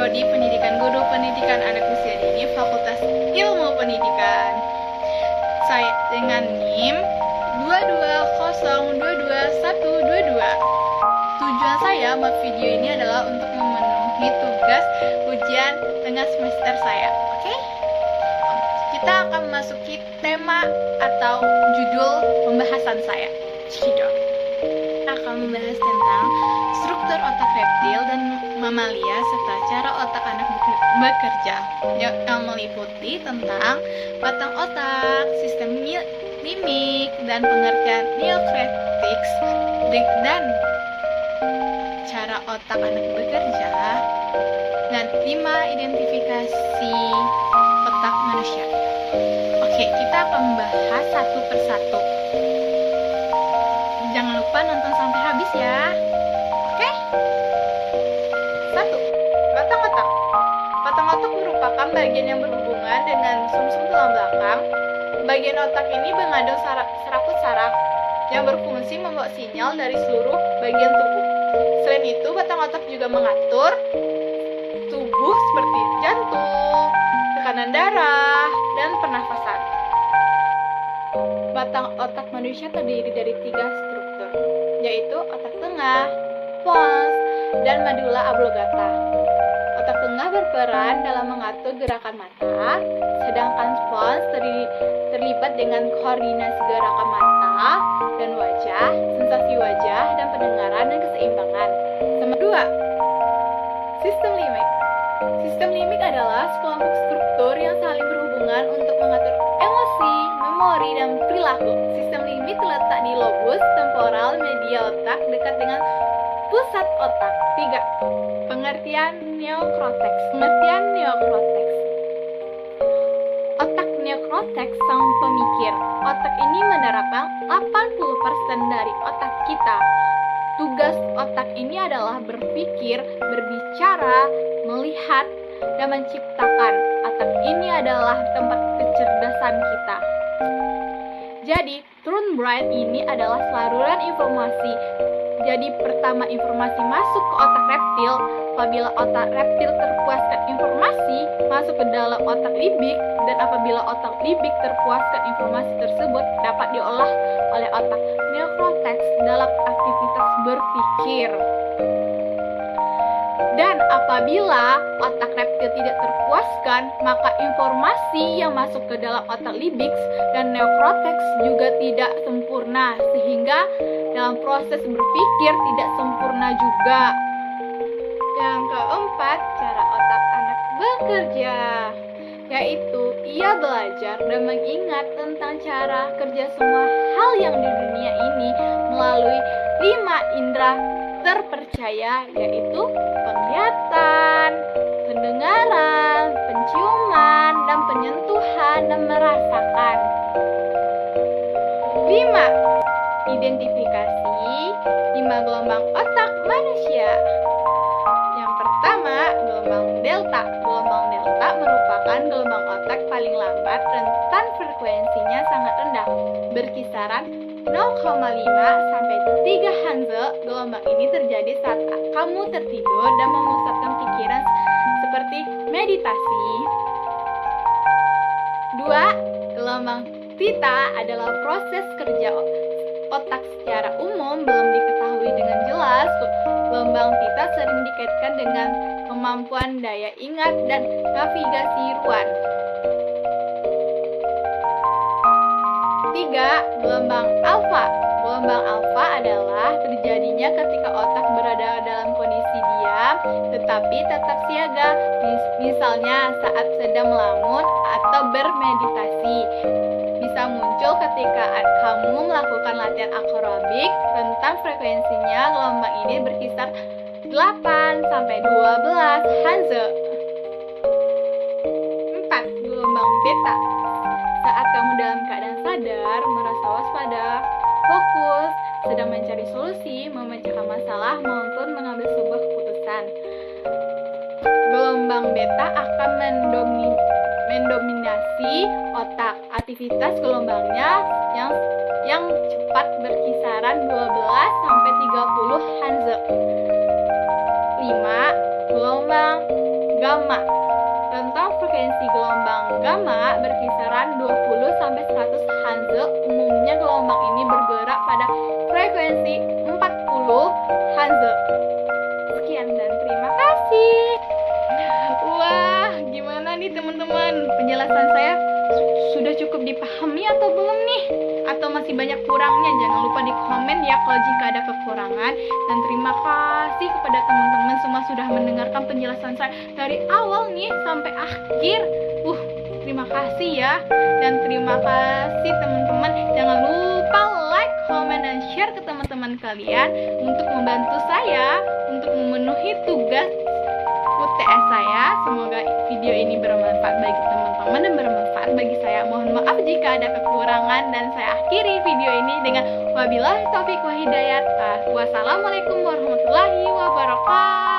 Prodi Pendidikan Guru Pendidikan Anak Usia Dini Fakultas Ilmu Pendidikan. Saya dengan NIM 220222122. Tujuan saya buat video ini adalah untuk memenuhi tugas ujian tengah semester saya. Oke? Kita akan memasuki tema atau judul pembahasan saya. Cekidot. Kita akan membahas tentang struktur otak reptil dan mamalia serta cara otak anak bekerja yang meliputi tentang batang otak, sistem limik, dan pengertian neokorteks dan cara otak anak bekerja, dan 5 identifikasi otak manusia. Oke, kita akan membahas satu persatu. Jangan lupa nonton sampai habis ya. Oke? 1. Batang otak. Batang otak merupakan bagian yang berhubungan dengan sumsum tulang belakang. Bagian otak ini mengandung serabut saraf yang berfungsi membawa sinyal dari seluruh bagian tubuh. Selain itu, batang otak juga mengatur tubuh seperti jantung, tekanan darah, dan pernafasan. Batang otak manusia terdiri dari 3 struktur, yaitu otak tengah, pons, dan medulla oblongata. Otak tengah berperan dalam mengatur gerakan mata, sedangkan pons terlibat dengan koordinasi gerakan mata dan wajah, sensasi wajah, dan pendengaran dan keseimbangan. Nomor 2. Sistem limik. Sistem limik adalah sekelompok struktur yang saling berhubungan untuk mengatur emosi, memori, dan perilaku. Sistem limik terletak di lobus temporal media otak dekat dengan pusat otak. 3. Pengertian neokorteks. Otak neokorteks sang pemikir. Otak ini menerapkan 80% dari otak kita. Tugas otak ini adalah berpikir, berbicara, melihat, dan menciptakan. Otak ini adalah tempat kecerdasan kita. Jadi, turn brain ini adalah saluran informasi. Jadi, pertama informasi masuk ke otak reptil. Apabila otak reptil terpuaskan informasi, masuk ke dalam otak limbik, dan apabila otak limbik terpuaskan informasi tersebut, dapat diolah oleh otak neokorteks dalam aktivitas berpikir. Dan apabila otak reptil tidak terpuaskan, maka informasi yang masuk ke dalam otak limbik dan neokorteks juga tidak sempurna, sehingga dalam proses berpikir tidak sempurna juga. Yang keempat, cara otak anak bekerja, yaitu ia belajar dan mengingat tentang cara kerja semua hal yang di dunia ini melalui 5 indera terpercaya, yaitu penglihatan, pendengaran, penciuman, dan penyentuhan dan merasakan. 5. Identifikasi 5 gelombang otak manusia. Yang pertama, gelombang delta. Gelombang delta merupakan gelombang otak paling lambat, rentan frekuensinya sangat rendah, berkisaran 0,5 sampai 3 Hz. Gelombang ini terjadi saat kamu tertidur dan memusatkan pikiran seperti meditasi. 2. Gelombang theta adalah proses kerja otak secara umum belum diketahui dengan jelas. Gelombang theta sering dikaitkan dengan kemampuan daya ingat dan navigasi ruang. 3. Gelombang alfa. Gelombang alfa adalah terjadinya ketika otak berada dalam kondisi diam tetapi tetap siaga, misalnya saat sedang melamun atau bermeditasi. Bisa muncul ketika kamu melakukan latihan aerobik. Rentan frekuensinya gelombang ini berkisar 8 sampai 12 Hz. 4. Gelombang beta. Saat kamu dalam keadaan sadar, merasa waspada, fokus, sedang mencari solusi, memecahkan masalah, maupun mengambil sebuah keputusan. Gelombang beta akan mendominasi otak. Aktivitas gelombangnya yang cepat berkisaran 12 sampai 30 Hz. 5. Gelombang gamma. Tentang frekuensi gelombang gamma berkisaran 20-100 Hz. Umumnya gelombang ini bergerak pada frekuensi 40 Hz. Sekian dan terima kasih. Wah, gimana nih teman-teman? Penjelasan saya sudah cukup dipahami atau belum nih? Atau masih banyak kurangnya? Jangan lupa di komen ya kalau jika ada kekurangan. Dan terima kasih kepada teman-teman semua sudah mendengarkan penjelasan saya dari awal nih sampai akhir. Terima kasih ya. Dan terima kasih teman-teman. Jangan lupa like, comment, dan share ke teman-teman kalian untuk membantu saya untuk memenuhi tugas UTS saya. Semoga video ini bermanfaat bagi teman-teman dan bermanfaat bagi saya. Mohon maaf jika ada kekurangan dan saya akhiri video ini dengan wabillahi taufik wa hidayah. Wassalamualaikum warahmatullahi wabarakatuh.